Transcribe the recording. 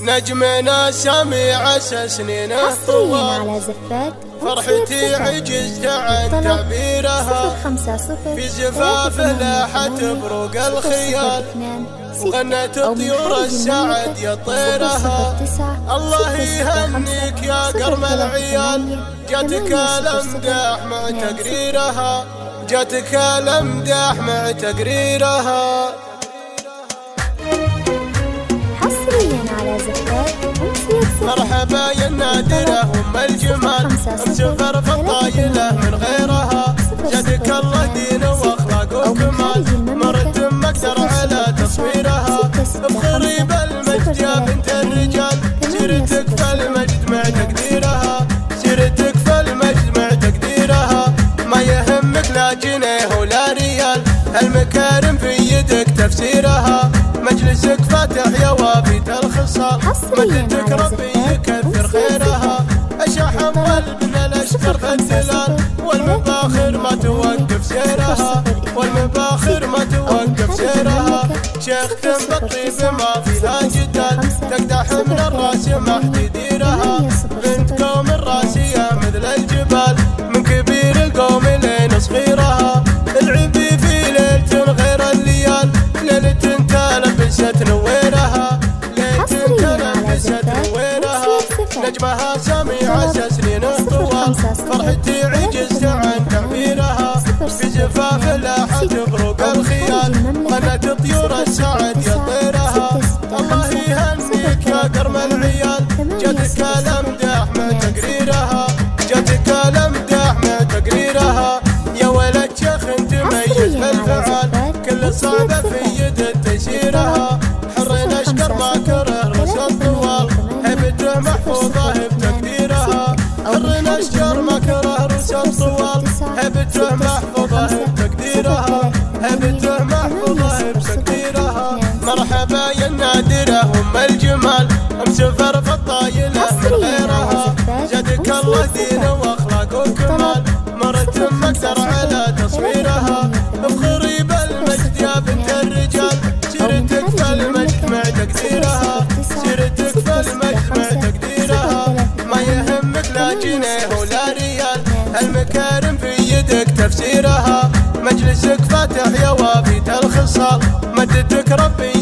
نجمنا سامع سنينه حصريا على زفات فرحتي عجزت عن تعبيرها في زفافه لاحت بروق الخيال وغنت طيور السعد يا طيرها. الله يهنيك يا قرم العيال، جاتك الامداح مع تقريرها، جاتك الامداح مع تقريرها. حصريا على زفات مرحبا يا النادرة أم الجمال، مسافر في الطايلة من غيرها، جاتك الله دين واخلاق وكمال، مرت مقدر على تصويرها، افخري بالمجد يا بنت الرجال، سيرتك في المجد مع تقديرها، سيرتك في المجد مع تقديرها. ما يهمك لا جنيه ولا ريال، المكارم في يدك تفسيرها، مجلسك فاتح يا وافيت الخصال، مدتك ربي يكثر خيرها. الشحم والبن الاشكر في الدلال، والمباخر ما توقف سيرها، والمباخر ما توقف سيرها. شيختم بالطيب ما فيها جدال، تقدح من الراس ما حد يديرها، بنت قوم الراسية مثل الجبال، من كبير القوم لين صغيرها. العبي في ليلة غير الليال، ليلة تلبست نويرها، ليلة تلبست نويرها. نجمها سامع سنين طوال، فرحتي عجزت عن تعبيرها، في زفاف لاحت بروق الخيال، غنت طيور السعد يا طيرها. الله يهنيك يا قرم العيال، جاتك الامداح مع تقريرها، جاتك الامداح مع تقريرها. يا ولد شيخ تميز بالفعال، كل صعبة في يد تيسيرها، حر اشكر ما كره رسل طوال، هبته محفوظه بتقديرها، حر اشكر ما كره رسل طوال، هبته محفوظه بتقديرها، هبته محفوظه بتقديرها. مرحبا يا النادرة أم الجمال، مسافر في الطايلة من غيرها، جاتك الله دين واخلاق وكمال، مرت مقدر على تصويرها، افخري بالمجد يا بنت الرجال، سيرتك في المجد مع تقديرها، سيرتك في المجد مع تقديرها. ما يهمك لا جنيه ولا ريال، المكارم في يدك تفسيرها، مجلسك فاتح يا وافيت الخصال، مدتك ربي